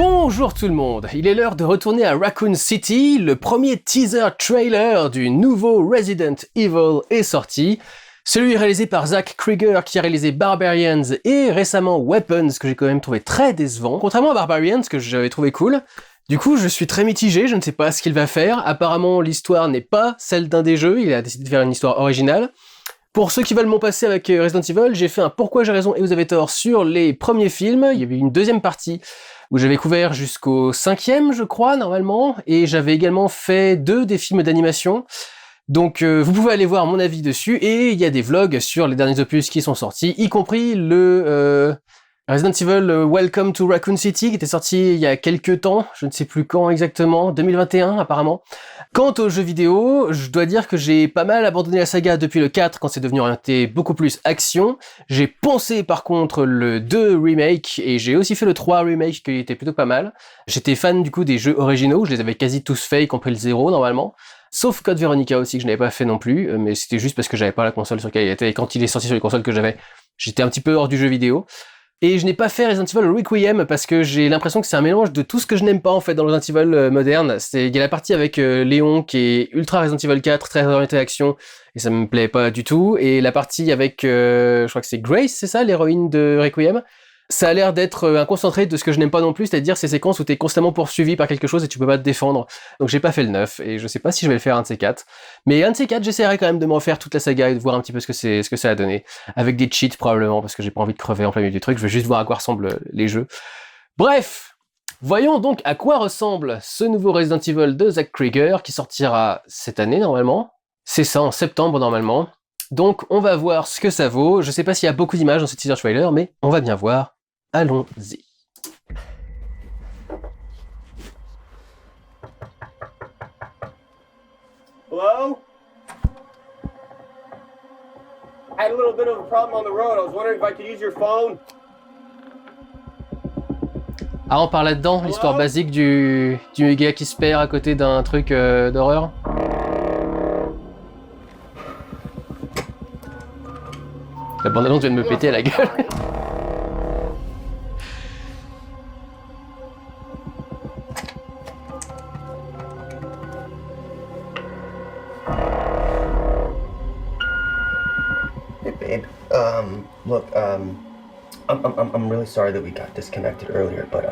Bonjour tout le monde, il est l'heure de retourner à Raccoon City, le premier teaser trailer du nouveau Resident Evil est sorti. Celui réalisé par Zach Krieger qui a réalisé Barbarians et récemment Weapons que j'ai quand même trouvé très décevant. Contrairement à Barbarians que j'avais trouvé cool, du coup je suis très mitigé, je ne sais pas ce qu'il va faire. Apparemment l'histoire n'est pas celle d'un des jeux, il a décidé de faire une histoire originale. Pour ceux qui veulent m'en passer avec Resident Evil, j'ai fait un Pourquoi j'ai raison et vous avez tort sur les premiers films. Il y avait une deuxième partie où j'avais couvert jusqu'au 5e, je crois, normalement, et j'avais également fait 2 des films d'animation. Donc vous pouvez aller voir mon avis dessus, et il y a des vlogs sur les derniers opus qui sont sortis, y compris le Resident Evil Welcome to Raccoon City, qui était sorti il y a quelques temps, je ne sais plus quand exactement, 2021 apparemment. Quant aux jeux vidéo, je dois dire que j'ai pas mal abandonné la saga depuis le 4 quand c'est devenu orienté beaucoup plus action. J'ai poncé par contre le 2 remake et j'ai aussi fait le 3 remake qui était plutôt pas mal. J'étais fan du coup des jeux originaux, je les avais quasi tous faits, y compris le 0 normalement. Sauf Code Veronica aussi que je n'avais pas fait non plus, mais c'était juste parce que j'avais pas la console sur laquelle il était et quand il est sorti sur les consoles que j'avais, j'étais un petit peu hors du jeu vidéo. Et je n'ai pas fait Resident Evil Requiem parce que j'ai l'impression que c'est un mélange de tout ce que je n'aime pas en fait dans le Resident Evil moderne. Il y a la partie avec Léon qui est ultra Resident Evil 4, très orienté action, et ça me plaît pas du tout. Et la partie avec, je crois que c'est Grace, c'est ça, l'héroïne de Requiem. Ça a l'air d'être un concentré de ce que je n'aime pas non plus, c'est-à-dire ces séquences où t'es constamment poursuivi par quelque chose et tu peux pas te défendre. Donc j'ai pas fait le 9, et je sais pas si je vais le faire un de ces 4. Mais un de ces 4, j'essaierai quand même de me refaire toute la saga et de voir un petit peu ce que ça a donné. Avec des cheats probablement, parce que j'ai pas envie de crever en plein milieu du truc, je veux juste voir à quoi ressemblent les jeux. Bref, voyons donc à quoi ressemble ce nouveau Resident Evil de Zach Krieger, qui sortira cette année normalement. C'est ça, en septembre normalement. Donc on va voir ce que ça vaut. Je sais pas s'il y a beaucoup d'images dans ce teaser trailer, mais on va bien voir. Allons-y. Hello? I had a little bit of a problem on the road. I was wondering if I could use your phone. Ah, on parle là-dedans, l'histoire basique du gars qui se perd à côté d'un truc d'horreur. La bande-annonce vient de me péter à la gueule. Hey babe, look, I'm really sorry that we got disconnected earlier, but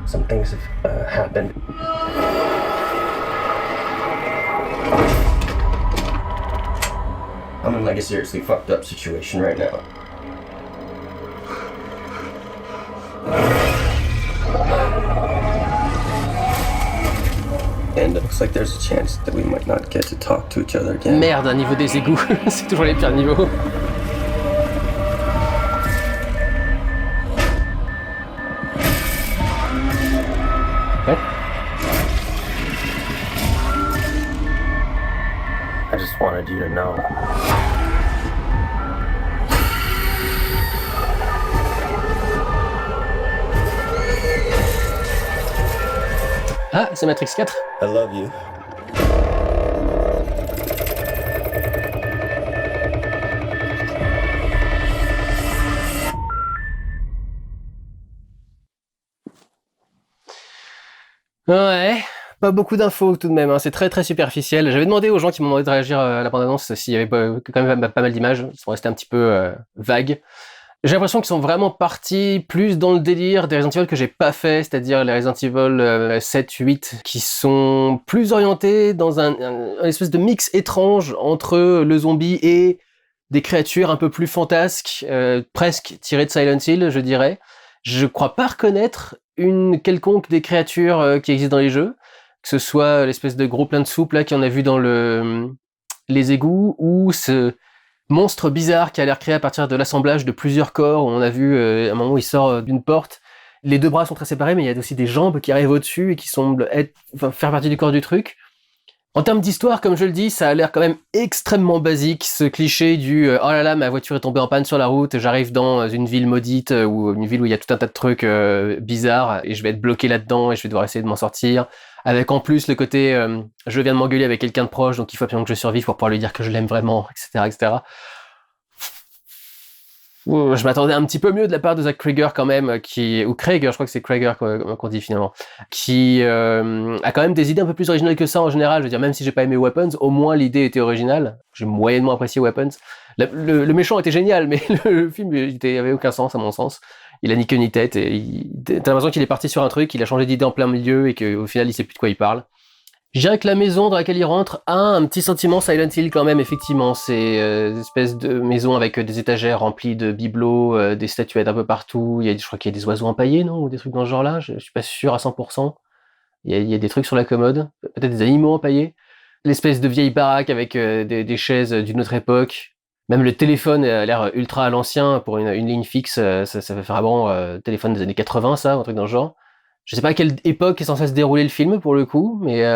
some things have happened. I'm in like a seriously fucked up situation right now. And it looks like there's a chance that we might not get to talk to each other again. Merde, un niveau des égouts, c'est toujours les pires niveaux. Ouais. I just wanted you to know. Ah, c'est Matrix 4. I love you. Ouais, pas beaucoup d'infos tout de même, hein. C'est très très superficiel. J'avais demandé aux gens qui m'ont demandé de réagir à la bande-annonce s'il y avait quand même pas mal d'images, ils sont restés un petit peu vagues. J'ai l'impression qu'ils sont vraiment partis plus dans le délire des Resident Evil que j'ai pas fait, c'est-à-dire les Resident Evil 7, 8, qui sont plus orientés dans un espèce de mix étrange entre le zombie et des créatures un peu plus fantasques, presque tirées de Silent Hill, je dirais. Je crois pas reconnaître une quelconque des créatures qui existent dans les jeux, que ce soit l'espèce de gros plein de soupe là qu'on a vu dans les égouts, ou ce monstre bizarre qui a l'air créé à partir de l'assemblage de plusieurs corps, où on a vu à un moment où il sort d'une porte. Les 2 bras sont très séparés, mais il y a aussi des jambes qui arrivent au-dessus et qui semblent faire partie du corps du truc. En termes d'histoire, comme je le dis, ça a l'air quand même extrêmement basique, ce cliché du oh là là, ma voiture est tombée en panne sur la route, j'arrive dans une ville maudite ou une ville où il y a tout un tas de trucs bizarres et je vais être bloqué là-dedans et je vais devoir essayer de m'en sortir. Avec en plus le côté je viens de m'engueuler avec quelqu'un de proche, donc il faut absolument que je survive pour pouvoir lui dire que je l'aime vraiment, etc., etc. Je m'attendais un petit peu mieux de la part de Zach Krieger quand même, ou Krieger, je crois que c'est Krieger qu'on dit finalement, qui a quand même des idées un peu plus originales que ça en général. Je veux dire, même si j'ai pas aimé Weapons, au moins l'idée était originale. J'ai moyennement apprécié Weapons. Le méchant était génial, mais le film avait aucun sens à mon sens. Il a ni queue ni tête, et t'as l'impression qu'il est parti sur un truc, il a changé d'idée en plein milieu, et qu'au final il sait plus de quoi il parle. Je dirais que la maison dans laquelle il rentre a un petit sentiment Silent Hill quand même, effectivement. C'est une espèce de maison avec des étagères remplies de bibelots, des statuettes un peu partout. Je crois qu'il y a des oiseaux empaillés, non? Ou des trucs dans ce genre-là. Je suis pas sûr à 100%. Il y a des trucs sur la commode. Peut-être des animaux empaillés. L'espèce de vieille baraque avec des chaises d'une autre époque. Même le téléphone a l'air ultra à l'ancien pour une ligne fixe. Ça fait vraiment téléphone des années 80, ça, un truc dans le genre. Je sais pas à quelle époque est censé se dérouler le film pour le coup, mais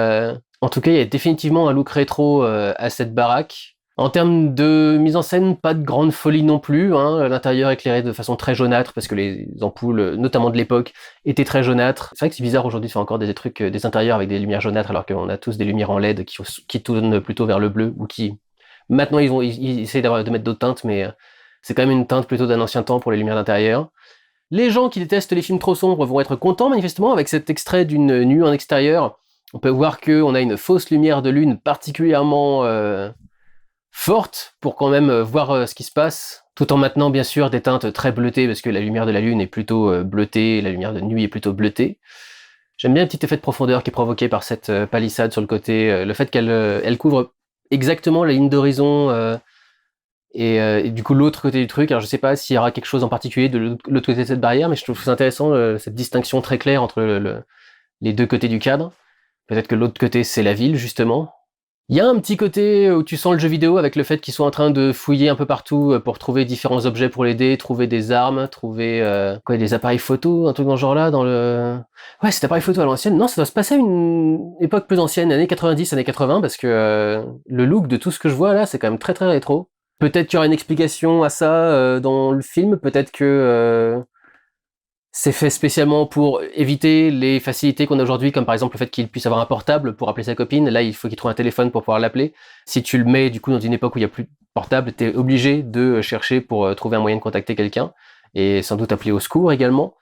en tout cas, il y a définitivement un look rétro à cette baraque. En termes de mise en scène, pas de grande folie non plus. L'intérieur éclairé de façon très jaunâtre parce que les ampoules, notamment de l'époque, étaient très jaunâtres. C'est vrai que c'est bizarre aujourd'hui de faire encore des trucs, des intérieurs avec des lumières jaunâtres alors qu'on a tous des lumières en LED qui tournent plutôt vers le bleu ou qui maintenant ils essaient de mettre d'autres teintes, mais c'est quand même une teinte plutôt d'un ancien temps pour les lumières d'intérieur. Les gens qui détestent les films trop sombres vont être contents manifestement avec cet extrait d'une nuit en extérieur. On peut voir qu'on a une fausse lumière de lune particulièrement forte pour quand même voir ce qui se passe, tout en maintenant bien sûr des teintes très bleutées parce que la lumière de la lune est plutôt bleutée, la lumière de nuit est plutôt bleutée. J'aime bien le petit effet de profondeur qui est provoqué par cette palissade sur le côté, le fait qu'elle elle couvre exactement la ligne d'horizon et du coup l'autre côté du truc. Alors je sais pas s'il y aura quelque chose en particulier de l'autre côté de cette barrière, mais je trouve ça intéressant cette distinction très claire entre les deux côtés du cadre. Peut-être que l'autre côté c'est la ville justement. Il y a un petit côté où tu sens le jeu vidéo avec le fait qu'ils soient en train de fouiller un peu partout pour trouver différents objets pour l'aider, trouver des armes, trouver des appareils photo, un truc dans ce genre-là, dans le... Ouais, cet appareil photo à l'ancienne. Non, ça doit se passer à une époque plus ancienne, années 90, années 80, parce que le look de tout ce que je vois là, c'est quand même très très rétro. Peut-être qu'il y aura une explication à ça dans le film, peut-être que c'est fait spécialement pour éviter les facilités qu'on a aujourd'hui, comme par exemple le fait qu'il puisse avoir un portable pour appeler sa copine. Là, il faut qu'il trouve un téléphone pour pouvoir l'appeler. Si tu le mets du coup dans une époque où il n'y a plus de portable, t'es obligé de chercher pour trouver un moyen de contacter quelqu'un et sans doute appeler au secours également.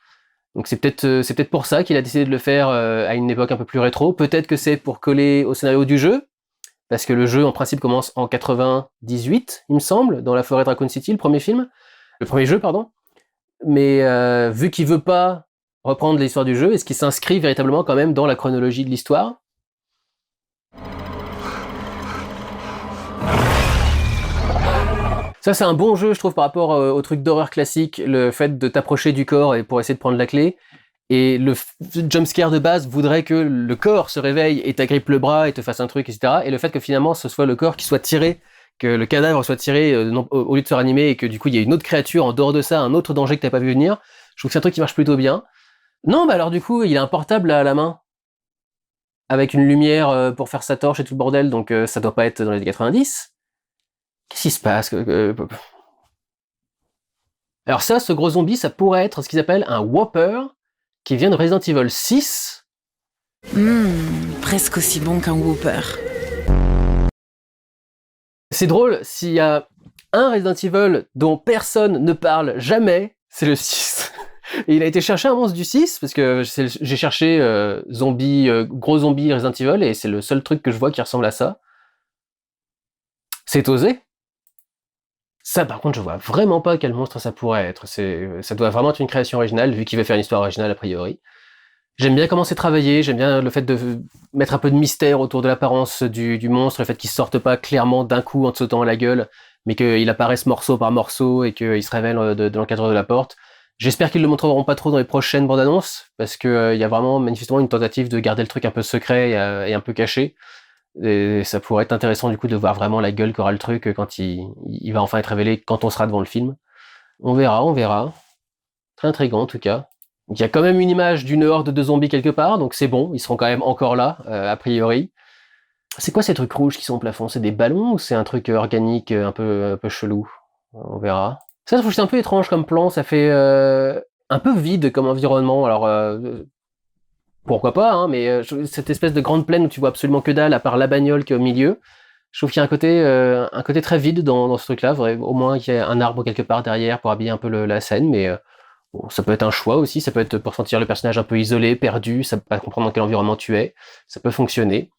Donc c'est peut-être pour ça qu'il a décidé de le faire à une époque un peu plus rétro. Peut-être que c'est pour coller au scénario du jeu, parce que le jeu en principe commence en 98, il me semble, dans la forêt de Raccoon City, le premier jeu, pardon. Mais vu qu'il veut pas reprendre l'histoire du jeu, est-ce qu'il s'inscrit véritablement quand même dans la chronologie de l'histoire? Ça c'est un bon jeu je trouve par rapport au truc d'horreur classique, le fait de t'approcher du corps et pour essayer de prendre la clé. Et le jumpscare de base voudrait que le corps se réveille et t'agrippe le bras et te fasse un truc, etc. Et le fait que finalement ce soit le corps qui soit tiré, que le cadavre soit tiré au lieu de se ranimer et que du coup il y a une autre créature en dehors de ça, un autre danger que t'as pas vu venir, je trouve que c'est un truc qui marche plutôt bien. Non, bah alors du coup il a un portable là, à la main, avec une lumière pour faire sa torche et tout le bordel, donc ça doit pas être dans les années 90. Qu'est-ce qui se passe Alors ça, ce gros zombie, ça pourrait être ce qu'ils appellent un Whopper, qui vient de Resident Evil 6. Presque aussi bon qu'un Whopper. C'est drôle, s'il y a un Resident Evil dont personne ne parle jamais, c'est le 6. Et il a été chercher un monstre du 6, parce que j'ai cherché gros zombie Resident Evil, et c'est le seul truc que je vois qui ressemble à ça. C'est osé. Ça, par contre, je vois vraiment pas quel monstre ça pourrait être. Ça doit vraiment être une création originale, vu qu'il veut faire une histoire originale a priori. J'aime bien comment c'est travaillé, j'aime bien le fait de mettre un peu de mystère autour de l'apparence du monstre, le fait qu'il sorte pas clairement d'un coup en te sautant à la gueule, mais qu'il apparaisse morceau par morceau et qu'il se révèle de l'encadreur de la porte. J'espère qu'ils le montreront pas trop dans les prochaines bandes annonces, parce que il y a vraiment manifestement une tentative de garder le truc un peu secret et un peu caché. Et ça pourrait être intéressant du coup de voir vraiment la gueule qu'aura le truc quand il va enfin être révélé, quand on sera devant le film. On verra. Très intriguant en tout cas. Il y a quand même une image d'une horde de zombies quelque part, donc c'est bon, ils seront quand même encore là, a priori. C'est quoi ces trucs rouges qui sont au plafond? C'est des ballons ou c'est un truc organique un peu chelou? On verra. Ça, je trouve que c'est un peu étrange comme plan, ça fait un peu vide comme environnement, alors pourquoi pas, hein, mais cette espèce de grande plaine où tu vois absolument que dalle, à part la bagnole qui est au milieu, Je trouve qu'il y a un côté très vide dans ce truc-là. Faudrait au moins qu'il y ait un arbre quelque part derrière pour habiller un peu la scène, mais bon, ça peut être un choix aussi. Ça peut être pour sentir le personnage un peu isolé, perdu, ça peut pas comprendre dans quel environnement tu es. Ça peut fonctionner.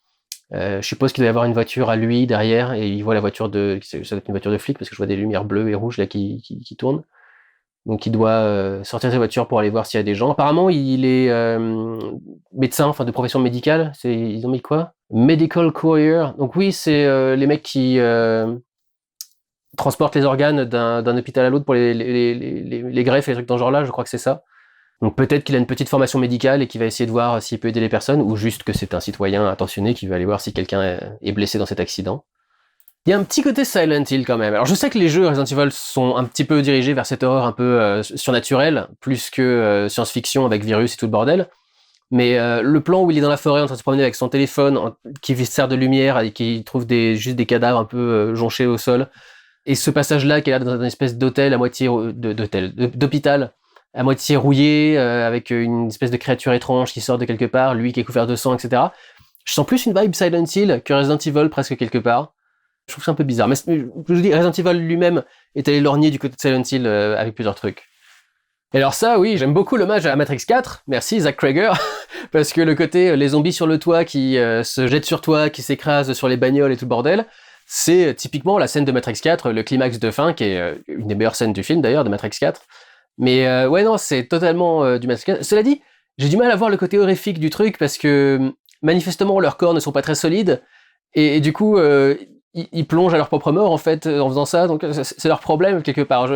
Je suppose qu'il doit y avoir une voiture à lui derrière et il voit la voiture ça doit être une voiture de flic parce que je vois des lumières bleues et rouges là qui tournent. Donc il doit sortir de sa voiture pour aller voir s'il y a des gens. Apparemment il est médecin, enfin de profession médicale. Ils ont mis quoi? Medical courier. Donc oui, c'est les mecs qui transportent les organes d'un hôpital à l'autre pour les greffes et les trucs dans ce genre-là. Je crois que c'est ça. Donc peut-être qu'il a une petite formation médicale et qu'il va essayer de voir s'il peut aider les personnes, ou juste que c'est un citoyen attentionné qui veut aller voir si quelqu'un est blessé dans cet accident. Il y a un petit côté Silent Hill quand même. Alors je sais que les jeux Resident Evil sont un petit peu dirigés vers cette horreur un peu surnaturelle, plus que science-fiction avec virus et tout le bordel. Mais le plan où il est dans la forêt en train de se promener avec son téléphone qui sert de lumière et qui trouve juste des cadavres un peu jonchés au sol, et ce passage-là qui est là dans une espèce d'hôtel à moitié d'hôpital à moitié rouillé, avec une espèce de créature étrange qui sort de quelque part, lui qui est couvert de sang, etc. Je sens plus une vibe Silent Hill que Resident Evil presque quelque part. Je trouve que c'est un peu bizarre. Mais je vous dis, Resident Evil lui-même est allé lorgner du côté de Silent Hill avec plusieurs trucs. Et alors ça, oui, j'aime beaucoup l'hommage à Matrix 4. Merci, Zach Cregger. Parce que le côté les zombies sur le toit qui se jettent sur toi, qui s'écrasent sur les bagnoles et tout le bordel, c'est typiquement la scène de Matrix 4, le climax de fin, qui est une des meilleures scènes du film d'ailleurs, de Matrix 4. Mais ouais, non, c'est totalement du Matrix 4. Cela dit, j'ai du mal à voir le côté horrifique du truc parce que manifestement leurs corps ne sont pas très solides et du coup ils plongent à leur propre mort en fait en faisant ça, donc c'est leur problème quelque part.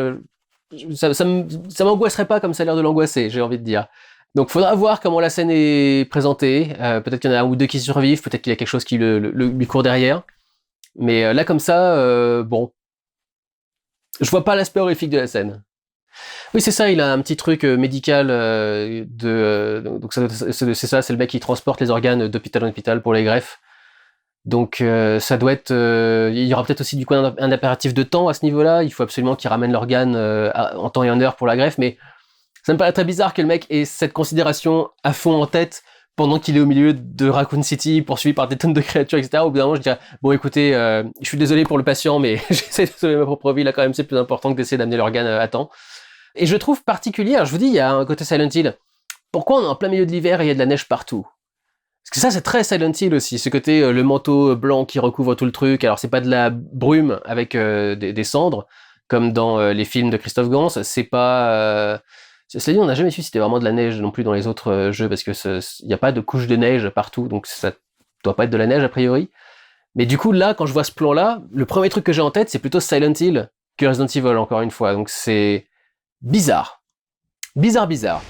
Ça m'angoisserait pas comme ça a l'air de l'angoisser, j'ai envie de dire. Donc faudra voir comment la scène est présentée. Peut-être qu'il y en a un ou deux qui survivent, peut-être qu'il y a quelque chose qui lui court derrière. Mais là comme ça, bon, je vois pas l'aspect horrifique de la scène. Oui, c'est ça, il a un petit truc médical donc c'est ça, c'est le mec qui transporte les organes d'hôpital en hôpital pour les greffes. Donc ça doit être... il y aura peut-être aussi du coup un impératif de temps à ce niveau-là, il faut absolument qu'il ramène l'organe en temps et en heure pour la greffe, mais ça me paraît très bizarre que le mec ait cette considération à fond en tête pendant qu'il est au milieu de Raccoon City, poursuivi par des tonnes de créatures, etc. Au bout d'un moment, je dirais, bon écoutez, je suis désolé pour le patient, mais j'essaie de sauver ma propre vie, là quand même c'est plus important que d'essayer d'amener l'organe à temps. Et je trouve particulier, alors je vous dis, il y a un côté Silent Hill. Pourquoi on est en plein milieu de l'hiver et il y a de la neige partout? Parce que ça, c'est très Silent Hill aussi, ce côté le manteau blanc qui recouvre tout le truc. Alors c'est pas de la brume avec des cendres, comme dans les films de Christophe Gans, c'est pas... Cela dit, on n'a jamais su si c'était vraiment de la neige non plus dans les autres jeux, parce que il n'y a pas de couche de neige partout, donc ça doit pas être de la neige a priori. Mais du coup, là, quand je vois ce plan-là, le premier truc que j'ai en tête, c'est plutôt Silent Hill que Resident Evil, encore une fois. Donc c'est... bizarre. Bizarre.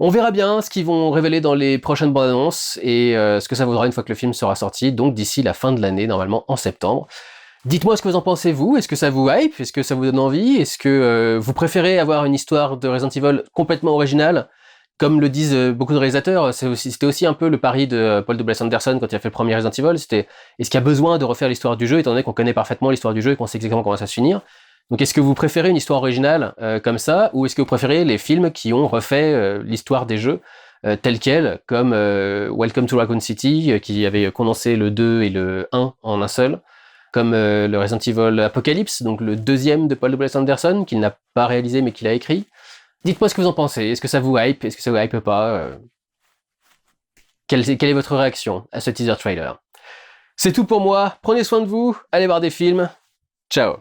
On verra bien ce qu'ils vont révéler dans les prochaines bandes annonces et ce que ça vaudra une fois que le film sera sorti, donc d'ici la fin de l'année, normalement en septembre. Dites-moi ce que vous en pensez vous, est-ce que ça vous hype, est-ce que ça vous donne envie, est-ce que vous préférez avoir une histoire de Resident Evil complètement originale, comme le disent beaucoup de réalisateurs, c'était aussi un peu le pari de Paul W.S. Anderson quand il a fait le premier Resident Evil, c'était est-ce qu'il y a besoin de refaire l'histoire du jeu, étant donné qu'on connaît parfaitement l'histoire du jeu et qu'on sait exactement comment ça se finir. Donc est-ce que vous préférez une histoire originale comme ça, ou est-ce que vous préférez les films qui ont refait l'histoire des jeux telle quelle, comme Welcome to Raccoon City, qui avait condensé le 2 et le 1 en un seul, comme le Resident Evil Apocalypse, donc le deuxième de Paul W.S. Anderson, qu'il n'a pas réalisé mais qu'il a écrit. Dites-moi ce que vous en pensez, est-ce que ça vous hype, est-ce que ça vous hype pas quelle est votre réaction à ce teaser trailer? C'est tout pour moi, prenez soin de vous, allez voir des films, ciao.